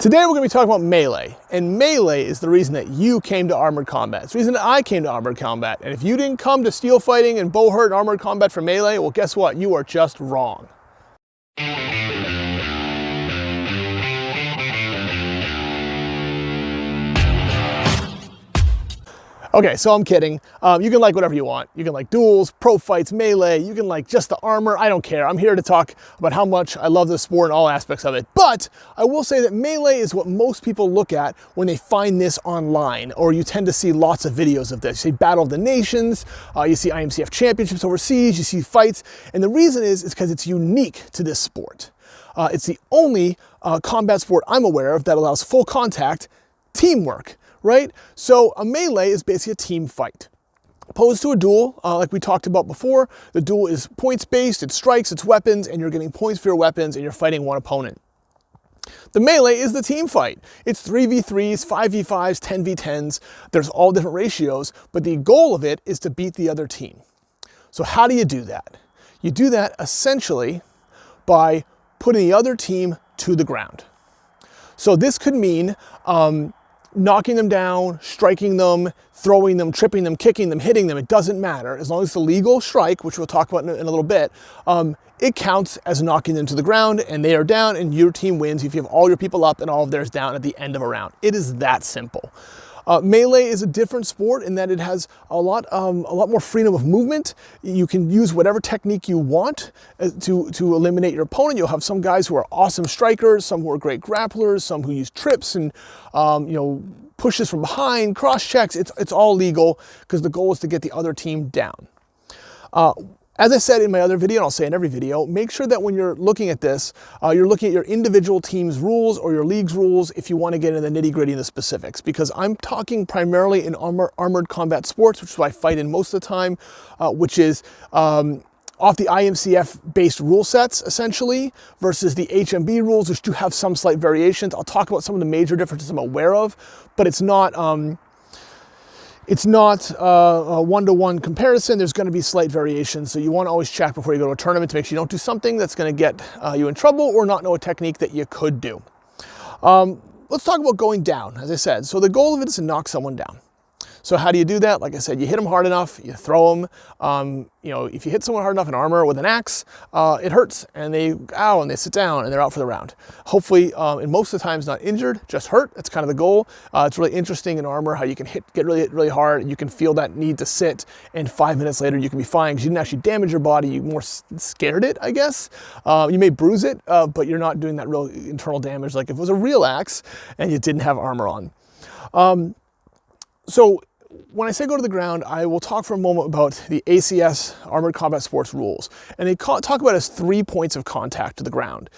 Today we're going to be talking about melee, and melee is the reason that you came to Armored Combat. It's the reason that I came to Armored Combat, and if you didn't come to steel fighting and Bohurt and Armored Combat for melee, well guess what? You are just wrong. Okay, so I'm kidding. You can like whatever you want. You can like duels, pro fights, melee, you can like just the armor, I don't care. I'm here to talk about how much I love this sport and all aspects of it. But I will say that melee is what most people look at when they find this online, or you tend to see lots of videos of this. You see Battle of the Nations, you see IMCF championships overseas, you see fights, and the reason is because it's unique to this sport. It's the only combat sport I'm aware of that allows full contact teamwork. Right? So a melee is basically a team fight. Opposed to a duel, like we talked about before, the duel is points-based, it's strikes, it's weapons, and you're getting points for your weapons, and you're fighting one opponent. The melee is the team fight. It's 3v3s, 5v5s, 10v10s. There's all different ratios, but the goal of it is to beat the other team. So how do you do that? You do that essentially by putting the other team to the ground. So this could mean knocking them down, striking them, throwing them, tripping them, kicking them, hitting them. It doesn't matter. As long as it's a legal strike, which we'll talk about in a little bit, it counts as knocking them to the ground, and they are down, and your team wins if you have all your people up and all of theirs down at the end of a round. It is that simple. Melee is a different sport in that it has a lot more freedom of movement. You can use whatever technique you want to eliminate your opponent. You'll have some guys who are awesome strikers, some who are great grapplers, some who use trips and pushes from behind, cross checks. It's all legal because the goal is to get the other team down. As I said in my other video, and I'll say in every video, make sure that when you're looking at this, you're looking at your individual team's rules or your league's rules if you want to get into the nitty-gritty and the specifics, because I'm talking primarily in armored combat sports, which is what I fight in most of the time, which is off the IMCF-based rule sets, essentially, versus the HMB rules, which do have some slight variations. I'll talk about some of the major differences I'm aware of, but it's not a one-to-one comparison. There's going to be slight variations, so you want to always check before you go to a tournament to make sure you don't do something that's going to get you in trouble or not know a technique that you could do. Let's talk about going down, as I said. So the goal of it is to knock someone down. So how do you do that? Like I said, you hit them hard enough, you throw them. If you hit someone hard enough in armor with an axe, it hurts, and they sit down and they're out for the round. Hopefully, and most of the times not injured, just hurt. That's kind of the goal. It's really interesting in armor how you can get really hard, and you can feel that need to sit, and 5 minutes later you can be fine because you didn't actually damage your body. You more scared it, I guess. You may bruise it, but you're not doing that real internal damage like if it was a real axe and you didn't have armor on. So when I say go to the ground, I will talk for a moment about the ACS, Armored Combat Sports rules. And they talk about it as 3 points of contact to the ground.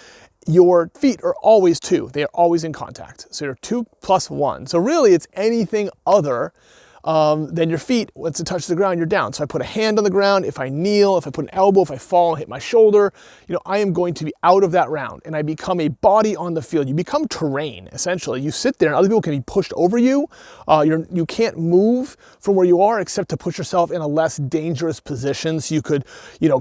Your feet are always 2. They are always in contact. So you're 2 plus 1. So really it's anything other than your feet. Once it touches the ground, you're down. So I put a hand on the ground. If I kneel, if I put an elbow, if I fall and hit my shoulder, I am going to be out of that round, and I become a body on the field. You become terrain, essentially. You sit there and other people can be pushed over you. You can't move from where you are except to put yourself in a less dangerous position. So you could,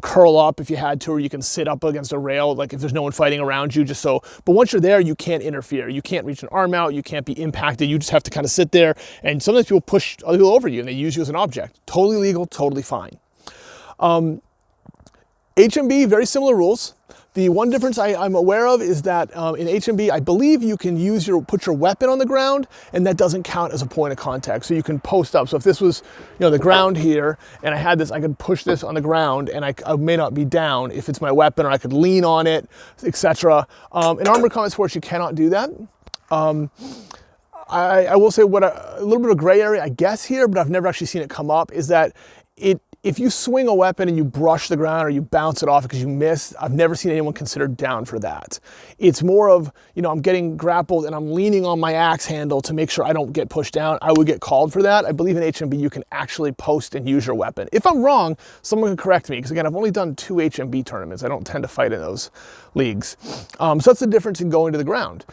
curl up if you had to, or you can sit up against a rail, like if there's no one fighting around you, just so. But once you're there, you can't interfere. You can't reach an arm out. You can't be impacted. You just have to kind of sit there, and sometimes people push other people over you and they use you as an object. Totally legal, totally fine. HMB, very similar rules. The one difference I'm aware of is that in HMB, I believe you can put your weapon on the ground, and that doesn't count as a point of contact. So you can post up. So if this was, the ground here, and I had this, I could push this on the ground, and I may not be down if it's my weapon, or I could lean on it, etc. In armored combat sports, you cannot do that. I will say a little bit of gray area, I guess, here, but I've never actually seen it come up, is that if you swing a weapon and you brush the ground or you bounce it off because you missed, I've never seen anyone considered down for that. It's more of, I'm getting grappled and I'm leaning on my axe handle to make sure I don't get pushed down. I would get called for that. I believe in HMB you can actually post and use your weapon. If I'm wrong, someone can correct me, because again, I've only done 2 HMB tournaments. I don't tend to fight in those leagues. So that's the difference in going to the ground.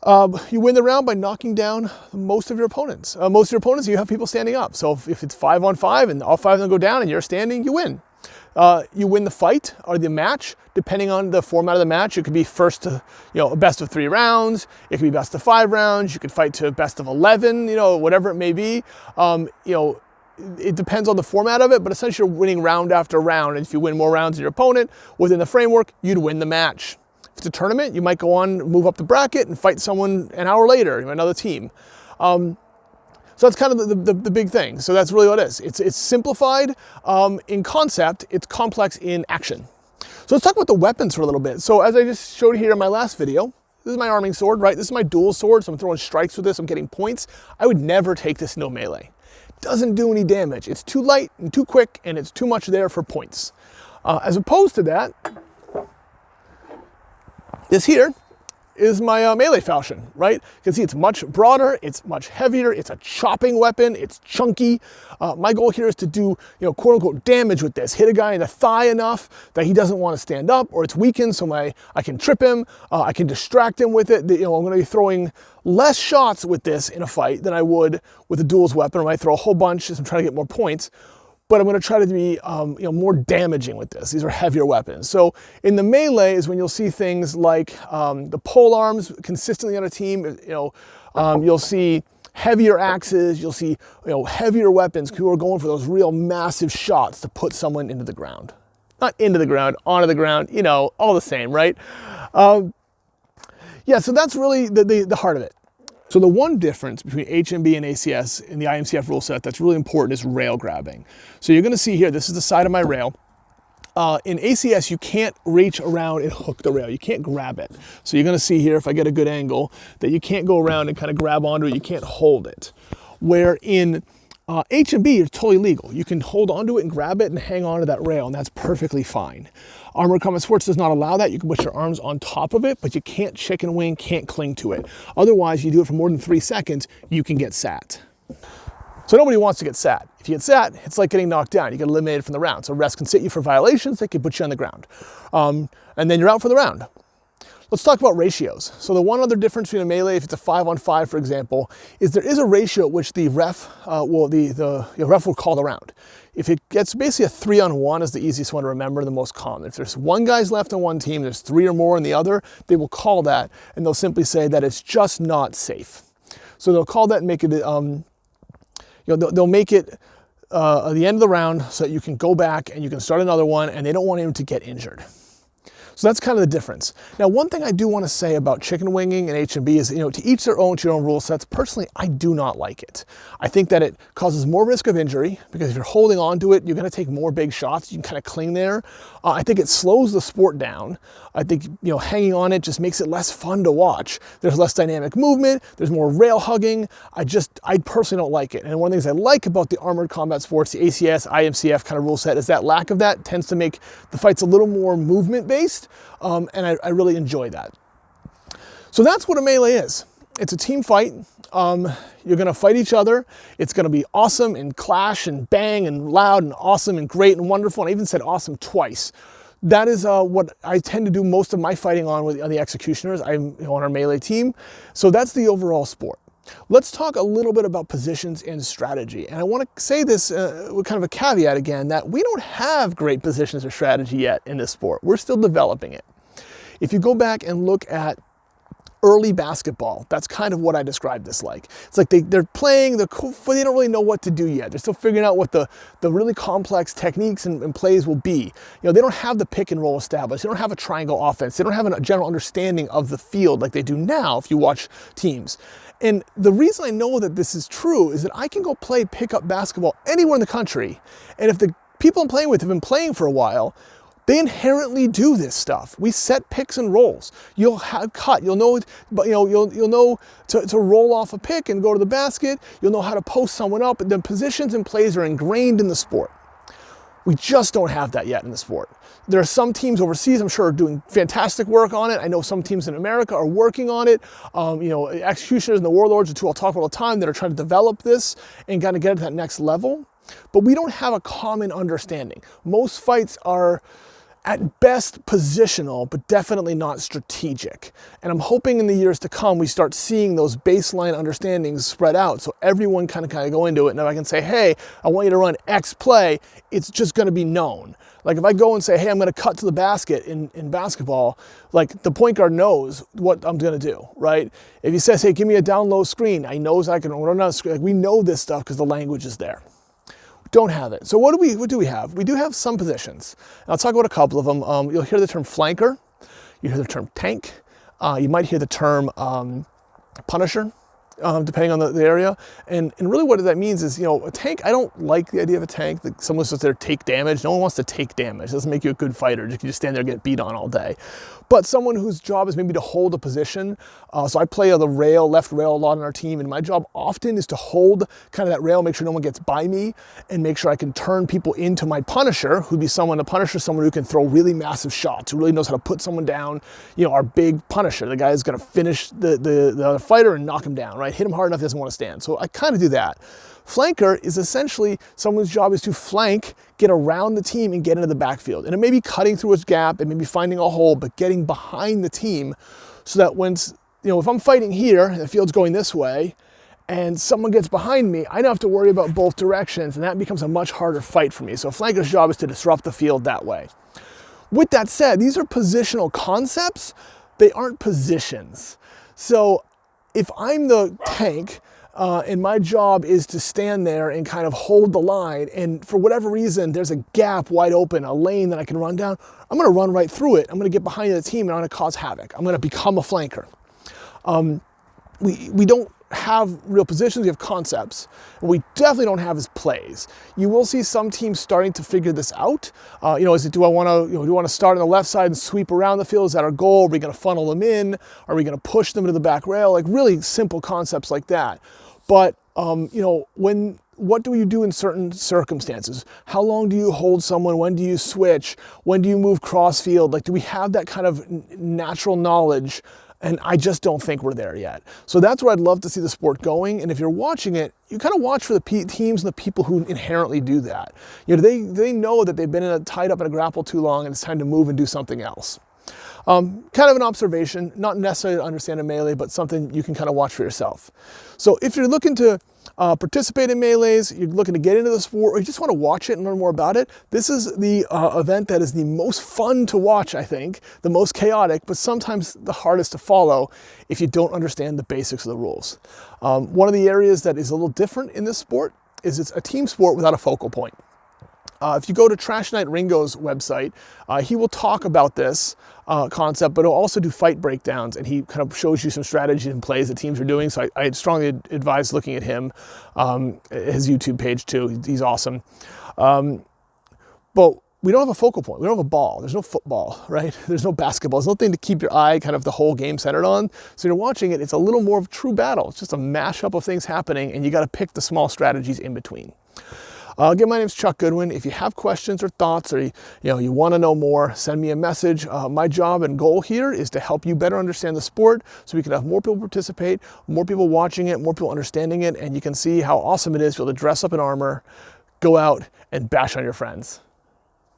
You win the round by knocking down most of your opponents. Most of your opponents, you have people standing up. So if it's 5 on 5 and all 5 of them go down and you're standing, you win. you win the fight or the match. Depending on the format of the match, it could be first to, a best of 3 rounds. It could be best of 5 rounds. You could fight to best of 11, whatever it may be. It depends on the format of it, but essentially you're winning round after round. And if you win more rounds than your opponent within the framework, you'd win the match. If it's a tournament, you might go on, move up the bracket and fight someone an hour later, another team. So that's kind of the big thing. So that's really what it is. It's simplified in concept, it's complex in action. So let's talk about the weapons for a little bit. So as I just showed here in my last video, this is my arming sword, right? This is my dual sword, so I'm throwing strikes with this, I'm getting points. I would never take this into melee. It doesn't do any damage. It's too light and too quick, and it's too much there for points. As opposed to that, this here is my melee falchion, right? You can see it's much broader, it's much heavier, it's a chopping weapon, it's chunky. My goal here is to do, quote unquote damage with this. Hit a guy in the thigh enough that he doesn't want to stand up or it's weakened so I can trip him, I can distract him with it. I'm going to be throwing less shots with this in a fight than I would with a duels weapon. I might throw a whole bunch as I'm trying to get more points. But I'm going to try to be more damaging with this. These are heavier weapons. So in the melee is when you'll see things like the pole arms consistently on a team. You'll see heavier axes. You'll see heavier weapons who are going for those real massive shots to put someone into the ground. Not into the ground, onto the ground. All the same, right? Yeah. So that's really the heart of it. So the one difference between HMB and ACS in the IMCF rule set that's really important is rail grabbing. So you're going to see here, this is the side of my rail. In ACS, you can't reach around and hook the rail. You can't grab it. So you're going to see here, if I get a good angle, that you can't go around and kind of grab onto it. You can't hold it. Where in HMB, it's totally legal. You can hold onto it and grab it and hang onto that rail, and that's perfectly fine. Armored Combat Sports does not allow that. You can put your arms on top of it, but you can't chicken wing, can't cling to it. Otherwise, you do it for more than 3 seconds, you can get sat. So nobody wants to get sat. If you get sat, it's like getting knocked down. You get eliminated from the round. So refs can sit you for violations, they can put you on the ground. And then you're out for the round. Let's talk about ratios. So the one other difference between a melee, if it's a 5-on-5, for example, is there is a ratio at which the ref ref will call the round. If it gets basically a 3-on-1 is the easiest one to remember, the most common. If there's 1 guy's left on one team, there's 3 or more in the other, they will call that, and they'll simply say that it's just not safe. So they'll call that and make it, they'll make it at the end of the round so that you can go back and you can start another one, and they don't want him to get injured. So that's kind of the difference. Now, one thing I do want to say about chicken winging and HMB is, to each their own, to your own rule sets. Personally, I do not like it. I think that it causes more risk of injury because if you're holding on to it, you're going to take more big shots. You can kind of cling there. I think it slows the sport down. I think, hanging on it just makes it less fun to watch. There's less dynamic movement. There's more rail hugging. I personally don't like it. And one of the things I like about the Armored Combat Sports, the ACS, IMCF kind of rule set is that lack of that tends to make the fights a little more movement-based. And I really enjoy that. So that's what a melee is. It's a team fight. You're going to fight each other. It's going to be awesome and clash and bang and loud and awesome and great and wonderful. And I even said awesome twice. That is what I tend to do most of my fighting on the executioners. I'm on our melee team. So that's the overall sport. Let's talk a little bit about positions and strategy. And I want to say this with kind of a caveat again, that we don't have great positions or strategy yet in this sport. We're still developing it. If you go back and look at early basketball, that's kind of what I described this like. It's like they're playing, they don't really know what to do yet. They're still figuring out what the really complex techniques and plays will be. They don't have the pick and roll established. They don't have a triangle offense. They don't have a general understanding of the field like they do now if you watch teams. And the reason I know that this is true is that I can go play pickup basketball anywhere in the country. And if the people I'm playing with have been playing for a while, they inherently do this stuff. We set picks and rolls. You'll have cut. You'll know, you'll know to roll off a pick and go to the basket. You'll know how to post someone up. The positions and plays are ingrained in the sport. We just don't have that yet in the sport. There are some teams overseas, I'm sure, are doing fantastic work on it. I know some teams in America are working on it. Executioners and the Warlords are two I'll talk about all the time that are trying to develop this and kind of get it to that next level. But we don't have a common understanding. Most fights are at best positional, but definitely not strategic. And I'm hoping in the years to come, we start seeing those baseline understandings spread out. So everyone kind of go into it. And if I can say, hey, I want you to run X play, it's just going to be known. Like if I go and say, hey, I'm going to cut to the basket in basketball, like the point guard knows what I'm going to do, right? If he says, hey, give me a down low screen, I knows I can run a screen. Like we know this stuff because the language is there. Don't have it. So what do we have? We do have some positions. And I'll talk about a couple of them. You'll hear the term flanker. You hear the term tank. You might hear the term punisher, depending on the area. And really what that means is, a tank, I don't like the idea of a tank. That someone's just there to take damage. No one wants to take damage. It doesn't make you a good fighter. You can just stand there and get beat on all day. But someone whose job is maybe to hold a position. So I play the rail, left rail a lot on our team, and my job often is to hold kind of that rail, make sure no one gets by me, and make sure I can turn people into my punisher, who'd be a punisher, someone who can throw really massive shots, who really knows how to put someone down, our big punisher, the guy who's gonna finish the fighter and knock him down, right? Hit him hard enough he doesn't want to stand. So I kind of do that. Flanker is essentially someone's job is to flank, get around the team and get into the backfield. And it may be cutting through a gap, it may be finding a hole, but getting behind the team so that when, if I'm fighting here and the field's going this way and someone gets behind me, I don't have to worry about both directions, and that becomes a much harder fight for me. So a flanker's job is to disrupt the field that way. With that said, these are positional concepts. They aren't positions. So if I'm the tank, and my job is to stand there and kind of hold the line, and for whatever reason there's a gap wide open, a lane that I can run down, I'm going to run right through it. I'm going to get behind the team and I'm going to cause havoc. I'm going to become a flanker. We don't have real positions, we have concepts. What we definitely don't have is plays. You will see some teams starting to figure this out. Do I want to start on the left side and sweep around the field? Is that our goal? Are we going to funnel them in? Are we going to push them into the back rail? Like really simple concepts like that. But what do you do in certain circumstances? How long do you hold someone? When do you switch? When do you move cross field? Like, do we have that kind of natural knowledge? And I just don't think we're there yet. So that's where I'd love to see the sport going. And if you're watching it, you kind of watch for the teams and the people who inherently do that. They know that they've been tied up in a grapple too long and it's time to move and do something else. Kind of an observation, not necessarily to understand a melee, but something you can kind of watch for yourself. So if you're looking to participate in melees, you're looking to get into the sport, or you just want to watch it and learn more about it, this is the event that is the most fun to watch, I think, the most chaotic, but sometimes the hardest to follow if you don't understand the basics of the rules. One of the areas that is a little different in this sport is it's a team sport without a focal point. If you go to Trash Night Ringo's website, he will talk about this concept, but he'll also do fight breakdowns, and he kind of shows you some strategies and plays that teams are doing. So I strongly advise looking at him, his YouTube page too. He's awesome. But we don't have a focal point. We don't have a ball. There's no football, right? There's no basketball. There's nothing to keep your eye kind of the whole game centered on. So you're watching it, it's a little more of a true battle. It's just a mashup of things happening, and you got to pick the small strategies in between. Again, my name's Chuck Goodwin. If you have questions or thoughts, or you want to know more, send me a message. My job and goal here is to help you better understand the sport so we can have more people participate, more people watching it, more people understanding it, and you can see how awesome it is to be able to dress up in armor, go out and bash on your friends.